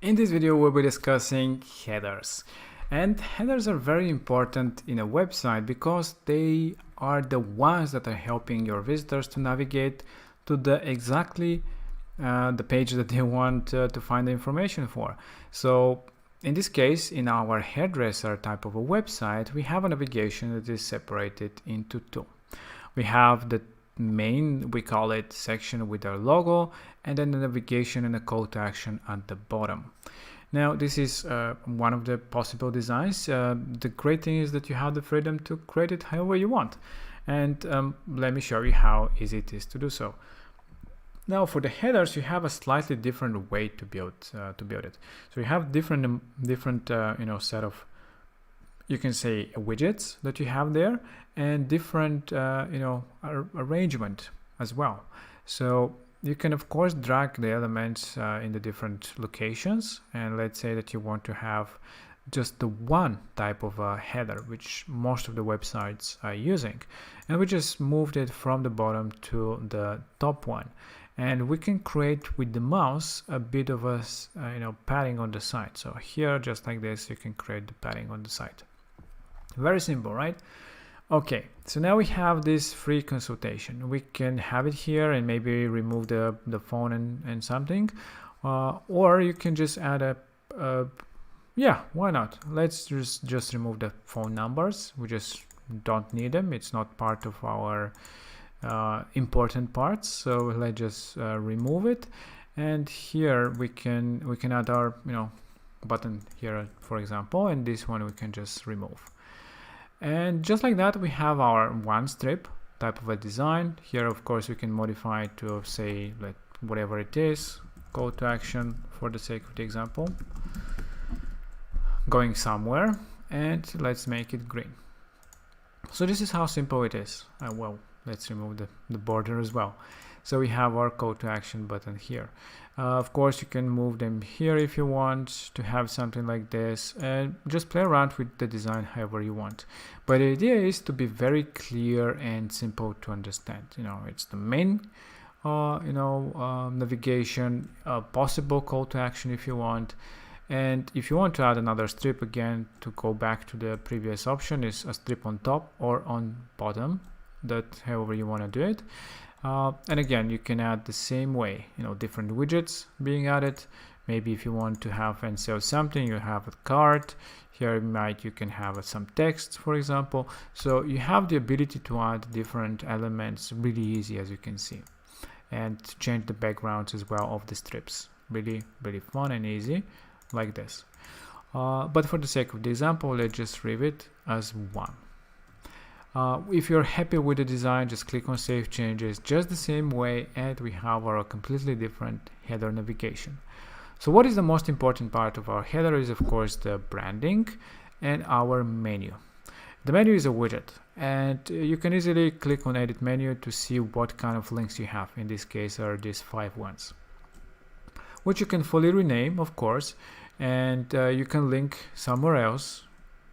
In this video, we'll be discussing headers. And headers are very important in a website because they are the ones that are helping your visitors to navigate to the page that they want to find the information for. So in this case, in our hairdresser type of a website, we have a navigation that is separated into two. We have the main, we call it section with our logo, and then the navigation and a call to action at the bottom. Now this is one of the possible designs. The great thing is that you have the freedom to create it however you want, and let me show you how easy it is to do so. Now for the headers, you have a slightly different way to build it. So you have different set of, you can say, widgets that you have there, and different arrangement as well. So you can of course drag the elements in the different locations, and let's say that you want to have just the one type of a header which most of the websites are using, and we just moved it from the bottom to the top one, and we can create with the mouse a bit of a padding on the side. So here, just like this, you can create the padding on the side. Very simple, right? Okay, so now we have this free consultation. We can have it here and maybe remove the phone and something, or you can just add yeah, why not? Let's just remove the phone numbers. We just don't need them. It's not part of our important parts, so let's just remove it. And here we can add our button here, for example, and this one we can just remove. And just like that, we have our one strip type of a design. Here, of course, we can modify it to say like whatever it is, call to action for the sake of the example, going somewhere, and let's make it green. So this is how simple it is. Well, let's remove the border as well. So we have our call to action button here. Of course, you can move them here if you want to have something like this, and just play around with the design however you want. But the idea is to be very clear and simple to understand. It's the main navigation, possible call to action if you want. And if you want to add another strip, again, to go back to the previous option, is a strip on top or on bottom, that however you want to do it. And again, you can add the same way, different widgets being added. Maybe if you want to have and sell something, you have a cart. Here you can have some text, for example. So you have the ability to add different elements really easy, as you can see, and change the backgrounds as well of the strips. Really, really fun and easy, like this. But for the sake of the example, let's just leave it as one. If you're happy with the design, just click on Save Changes, just the same way, and we have our completely different header navigation. So what is the most important part of our header is, of course, the branding and our menu. The menu is a widget, and you can easily click on Edit Menu to see what kind of links you have. In this case are these 5 ones, which you can fully rename, of course, and you can link somewhere else.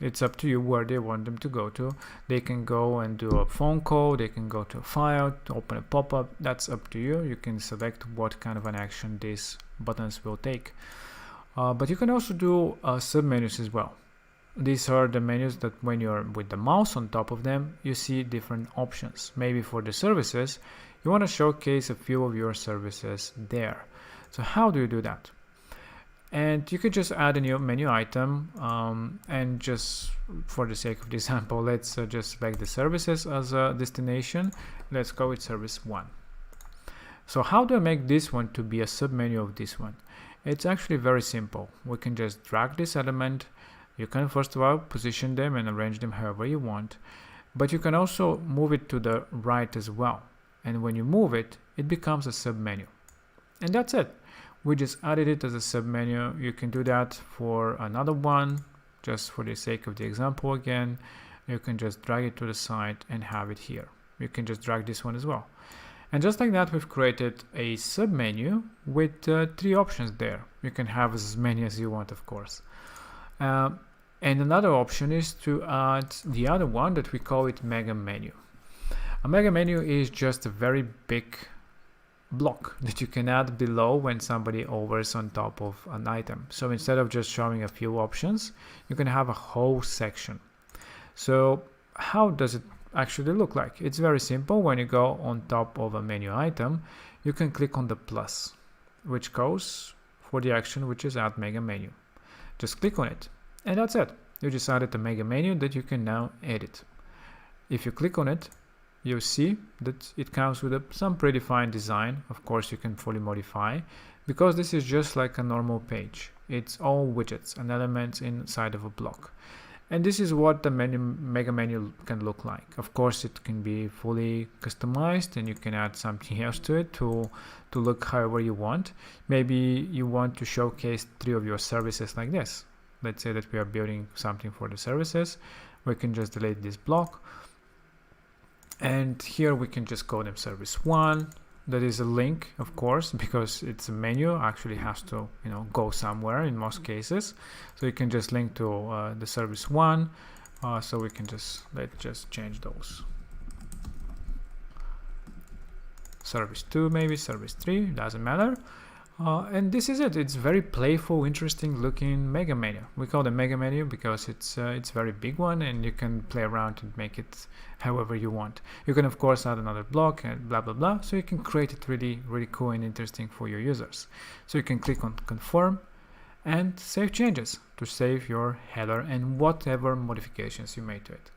It's up to you where they want them to go to. They can go and do a phone call, they can go to a file, to open a pop-up. That's up to you. You can select what kind of an action these buttons will take. But you can also do sub-menus as well. These are the menus that when you're with the mouse on top of them, you see different options. Maybe for the services, you want to showcase a few of your services there. So how do you do that? And you could just add a new menu item, and just for the sake of the example, let's just select the services as a destination. Let's go with service 1. So how do I make this one to be a submenu of this one? It's actually very simple. We can just drag this element. You can first of all position them and arrange them however you want, but you can also move it to the right as well. And when you move it, it becomes a submenu. And that's it. We just added it as a submenu. You can do that for another one, just for the sake of the example again. You can just drag it to the side and have it here. You can just drag this one as well. And just like that, we've created a submenu with 3 options there. You can have as many as you want, of course. And another option is to add the other one that we call it mega menu. A mega menu is just a very big block that you can add below when somebody hovers on top of an item. So instead of just showing a few options, you can have a whole section. So how does it actually look like? It's very simple. When you go on top of a menu item, you can click on the plus, which goes for the action which is add mega menu. Just click on it, and that's it. You just added a mega menu that you can now edit. If you click on it, you see that it comes with some predefined design. Of course, you can fully modify, because this is just like a normal page. It's all widgets and elements inside of a block. And this is what the mega menu can look like. Of course, it can be fully customized, and you can add something else to it to look however you want. Maybe you want to showcase 3 of your services like this. Let's say that we are building something for the services. We can just delete this block. And here we can just call them service 1. That is a link, of course, because it's a menu, actually has to, go somewhere in most cases. So you can just link to the service 1. So we can let's just change those. Service 2, maybe service 3, doesn't matter. And this is it. It's very playful, interesting looking mega menu. We call it mega menu because it's very big one, and you can play around and make it however you want. You can of course add another block and blah blah blah. So you can create it really cool and interesting for your users. So you can click on confirm and save changes to save your header and whatever modifications you made to it.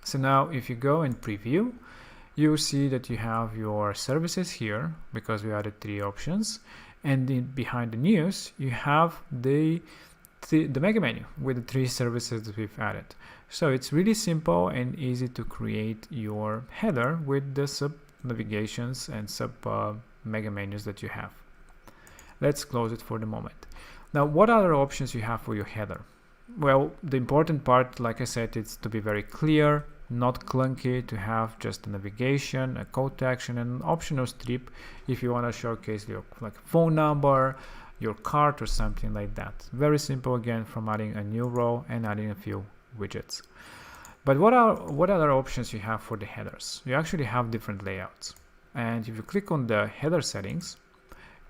So now if you go and preview, you see that you have your services here because we added 3 options. And behind the news, you have the mega menu with the 3 services that we've added. So it's really simple and easy to create your header with the sub navigations and sub mega menus that you have. Let's close it for the moment. Now, what other options you have for your header? Well, the important part, like I said, is to be very clear, not clunky, to have just a navigation, a call to action, and an optional strip if you want to showcase your phone number, your cart, or something like that. Very simple, again, from adding a new row and adding a few widgets. But what other options you have for the headers? You actually have different layouts, and if you click on the header settings,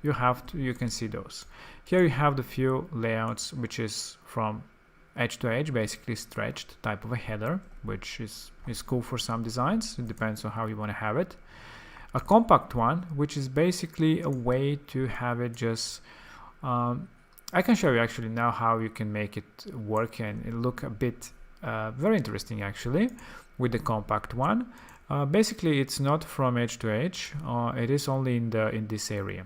you can see those. Here you have the few layouts, which is from edge to edge, basically stretched type of a header, which is cool for some designs. It depends on how you want to have it. A compact one, which is basically a way to have it just I can show you actually now how you can make it work and it look a bit very interesting actually with the compact one. Basically it's not from edge to edge, it is only in this area.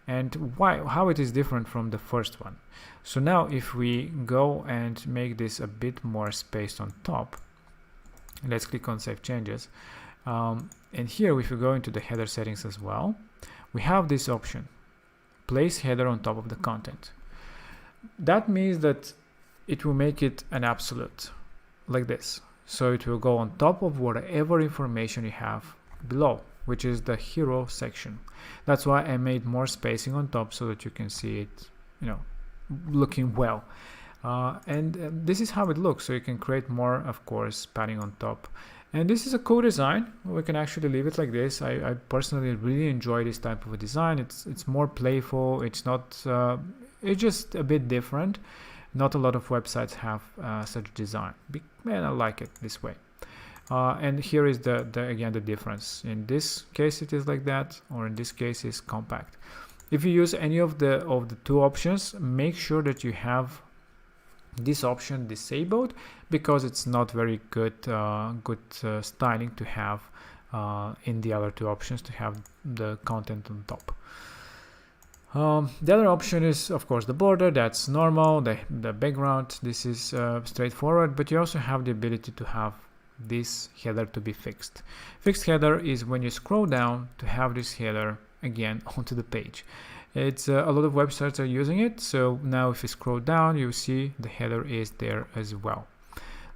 And how it is different from the first one. So now if we go and make this a bit more spaced on top, let's click on save changes, and here if we go into the header settings as well, we have this option, place header on top of the content. That means that it will make it an absolute like this, so it will go on top of whatever information you have below, which is the hero section. That's why I made more spacing on top so that you can see it, looking well. And this is how it looks. So you can create more, of course, padding on top. And this is a cool design. We can actually leave it like this. I personally really enjoy this type of a design. It's more playful. It's not. It's just a bit different. Not a lot of websites have such design, and I like it this way. And here is again the difference. In this case it is like that, or in this case it's compact. If you use any of the two options, make sure that you have this option disabled, because it's not very good styling to have in the other two options, to have the content on top. The other option is of course the border. That's normal. The background, this is straightforward, but you also have the ability to have this header to be fixed. Fixed header is when you scroll down to have this header again onto the page. It's a lot of websites are using it, so now if you scroll down you see the header is there as well.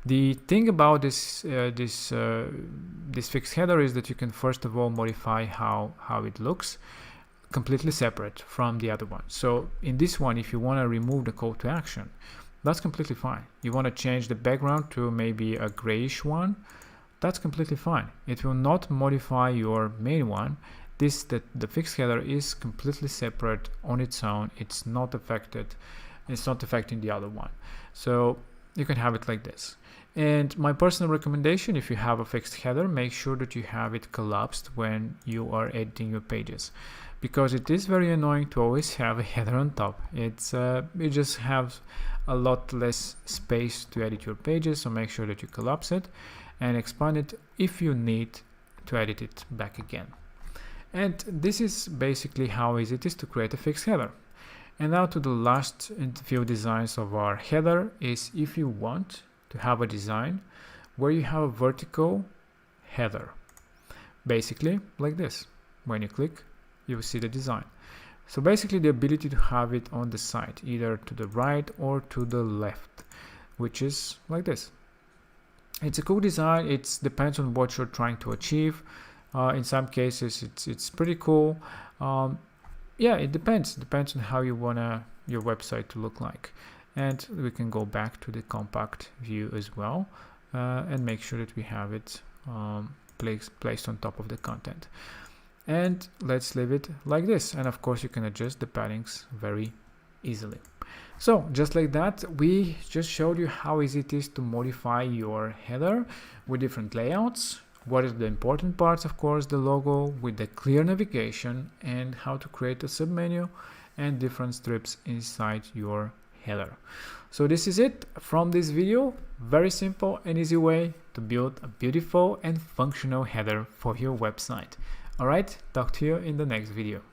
The thing about this fixed header is that you can first of all modify how it looks completely separate from the other one. So in this one, if you want to remove the call to action, that's completely fine. You want to change the background to maybe a grayish one, that's completely fine. It will not modify your main one, the fixed header is completely separate on its own. It's not affecting the other one, so you can have it like this. And my personal recommendation, if you have a fixed header, make sure that you have it collapsed when you are editing your pages, because it is very annoying to always have a header on top. You just have a lot less space to edit your pages, so make sure that you collapse it and expand it if you need to edit it back again. And this is basically how easy it is to create a fixed header. And now to the last few designs of our header is if you want to have a design where you have a vertical header, basically like this. When you click, you will see the design. So basically the ability to have it on the side, either to the right or to the left, which is like this. It's a cool design. It depends on what you're trying to achieve. In some cases it's pretty cool. Yeah, it depends on how you want your website to look like. And we can go back to the compact view as well and make sure that we have it placed on top of the content. And let's leave it like this. And of course you can adjust the paddings very easily. So just like that, we just showed you how easy it is to modify your header with different layouts. What is the important parts? Of course, the logo with the clear navigation, and how to create a submenu and different strips inside your header. So this is it from this video. Very simple and easy way to build a beautiful and functional header for your website. All right, talk to you in the next video.